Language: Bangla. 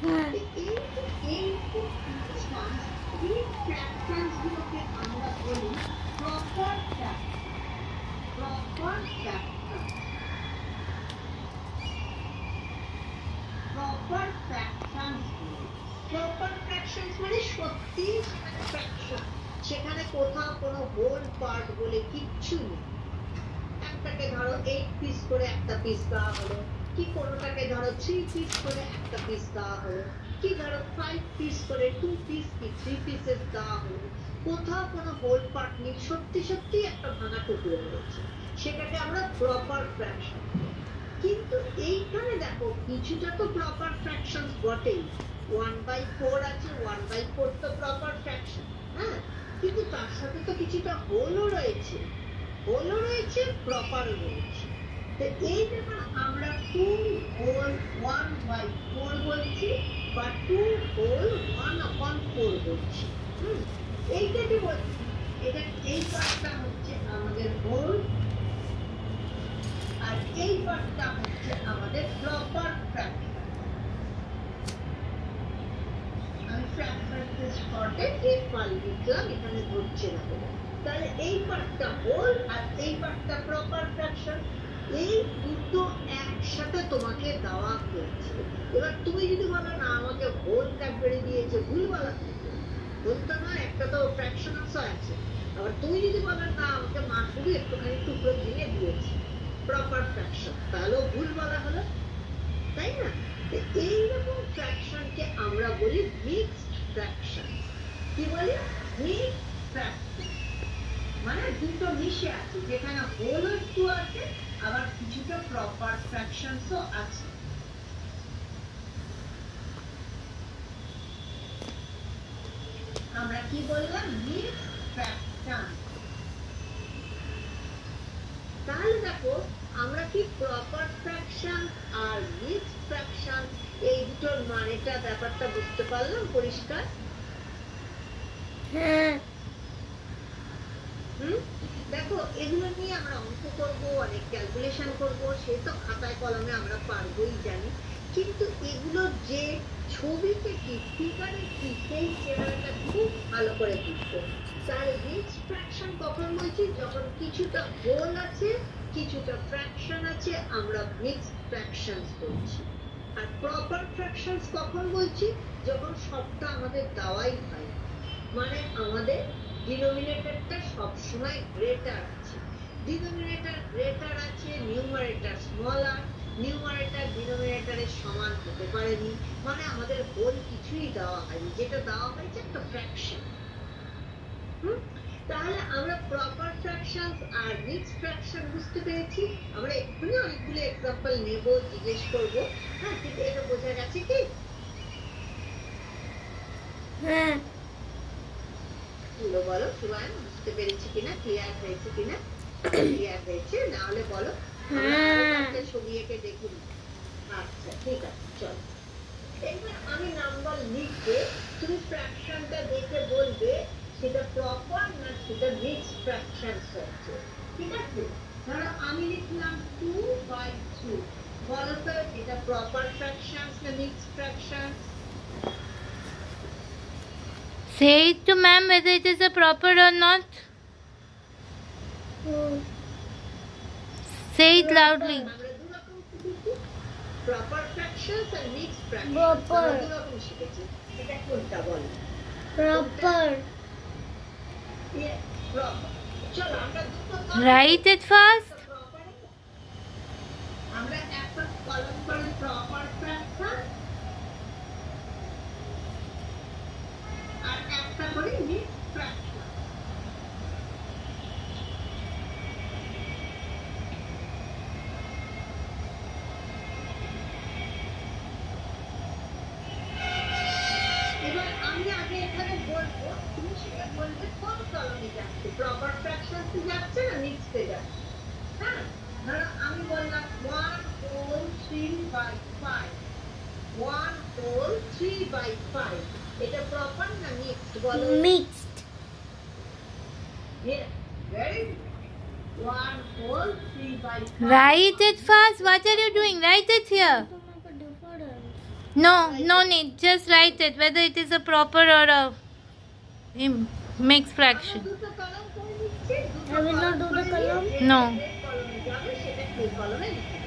এই ফ্র্যাকশনস গুলোকে আমরা বলি প্রপার ফ্র্যাকশনস মানে সত্যি সেখানে ফ্র্যাকশন, সেখানে কোথাও কোনো হোল পার্ট বলে কিচ্ছু নেই। একটাকে ধরো 8 পিস করে একটা পিস দেওয়া হলো, কি কোনোটাকে ধরো 3 পিস করে একটা পিস দেওয়া হলো, কি ধরো 5 পিস করে 2 পিস কি 3 পিসেস দেওয়া হলো, কোথাও কোনো হোল পার্ট নেই, সত্যি সত্যি একটা ভাঙা টুকরো রয়েছে, সেটাকে আমরা প্রপার ফ্র্যাকশন। কিন্তু এইখানে দেখো কিছুটা তো প্রপার ফ্র্যাকশন বটেই, 1/4 আছে, 1/4 তো প্রপার ফ্র্যাকশন, হ্যাঁ, কিন্তু তার সাথে তো কিছুটা হোলও রয়েছে, প্রপারও রয়েছে। তো এই যখন আমরা 2 হোল 1/4 বলছি বা 2 হোল 1/4 বলছি, এইটা কি বলছি, এটা এই পার্টটা হচ্ছে আমাদের হোল আর এই পার্টটা হচ্ছে আমাদের প্রপার ফ্র্যাকশন। আমি ফ্র্যাকশন স্পটে এর পাল লিখলাম, এখানে ধরছে না বলে, তাহলে এই পার্টটা হোল আর এই পার্টটা প্রপার ফ্র্যাকশন, এই দুটো একসাথে তোমাকে দেওয়া হয়েছে। এবার তুমি যদি বলো না আমাকে হোল ক্যাডবেরি দিয়েছে, ভুল বলা, হোলটা না, একটা তো ফ্র্যাকশন আছে, আবার তুমি যদি বলো না আমাকে মা শুধু একটুখানি টুকরো ভেঙে দিয়েছে, প্রপার ফ্র্যাকশন, তাহলেও ভুল বলা হলো, তাই না? এইরকম ফ্র্যাকশনকে আমরা বলি মিক্সড ফ্র্যাকশন। কি বলি? মিক্সড ফ্র্যাকশন মানে দুটো মিশে আছে, যেখানে হোল একটু আছে আবার কিছুটা প্রপার ফ্র্যাকশনসও আছে। আমরা কি বললাম? Mixed fraction. তাহলে দেখো আমরা কি প্রপার ফ্র্যাকশন আর মিক্সড ফ্র্যাকশন এই দুটোর মানেটা, ব্যাপারটা বুঝতে পারলাম পরিষ্কার? হ্যাঁ। দেখো এগুলো নিয়ে আমরা অঙ্ক করবো, অনেক ক্যালকুলেশন করবো, সে তো খাতায় কলমে আমরা পারবোই জানি, কিন্তু এগুলো যে ছবিতে কি, ফিগারে কি, সেই চেহারাটা খুব ভালো করে বুঝবো। তাহলে মিক্সড ফ্র্যাকশন কখন বলছি? যখন কিছুটা হোল আছে, কিছুটা ফ্র্যাকশন আছে, আমরা মিক্সড ফ্র্যাকশনস বলছি। আর প্রপার ফ্র্যাকশনস কখন বলছি? যখন সবটা আমাদের দেওয়াই হয়, মানে আমাদের ডিনোমিনেটরটা সবসময় গ্রেটার আছে, ডিনোমিনেটর গ্রেটার আছে, নিউমারেটর স্মলার, নিউমারেটর ডিনোমিনেটরের সমান হতে পারেনি, মানে আমাদের হোল কিছুই দেওয়া হয়নি, যেটা দেওয়া হয়েছে একটা ফ্র্যাকশন। তাহলে আমরা প্রপার ফ্র্যাকশনস আর মিক্সড ফ্র্যাকশন বুঝতে পেরেছি। আমরা এক্ষুনি অনেকগুলো এক্সাম্পল নেব, জিজ্ঞেস করব, হ্যাঁ, কিন্তু এটা বোঝা গেছে কি? হ্যাঁ। বলো সুবান, বুঝতে পেরেছি কিনা, ক্লিয়ার হয়েছে কিনা? ক্লিয়ার হয়েছে, না হলে বলো, সরিয়েকে দেখুন। আচ্ছা ঠিক আছে, চলো এবার আমি নাম্বার লিখবে, তুমি ফ্র্যাকশনটা দেখে বলবে সেটা প্রপার না সেটা মিক্সড ফ্র্যাকশন হচ্ছে, ঠিক আছে? ধরো আমি লিখলাম 2/2, বলো তো এটা প্রপার ফ্র্যাকশন না mixed fraction? Say it to ma'am whether it is a proper or not. Say it loudly. Proper fractions and mixed fractions. Proper. এটা কোনটা বলো? Proper. Yeah, proper. চলো আমরা দুটো Write it fast. আমরা একটা কলম করে প্রপার ফ্র্যাকশন আর একটা করে মিক্সড ফ্র্যাকশন। এবার আমি আগে এখানে বলবো, তুমি সেটা বলবে কোন কলমে যাচ্ছে, প্রপার ফ্র্যাকশন কি যাচ্ছে না মিক্সডে যাচ্ছে। হ্যাঁ, ধরো আমি বললাম 1 whole 3/5, 1 whole 3/5, এটা প্রপার না মিক্সড বলো? Mixed. Yeah, very good. 1 whole 3/5. Write it fast. What are you doing? Write it here. No, no need. Just write it whether it is a proper or a mixed fraction. দুটো কলম করে নিচ্ছি, I will not do the column. No. কলমে যাবে সেটা কলমে লিখে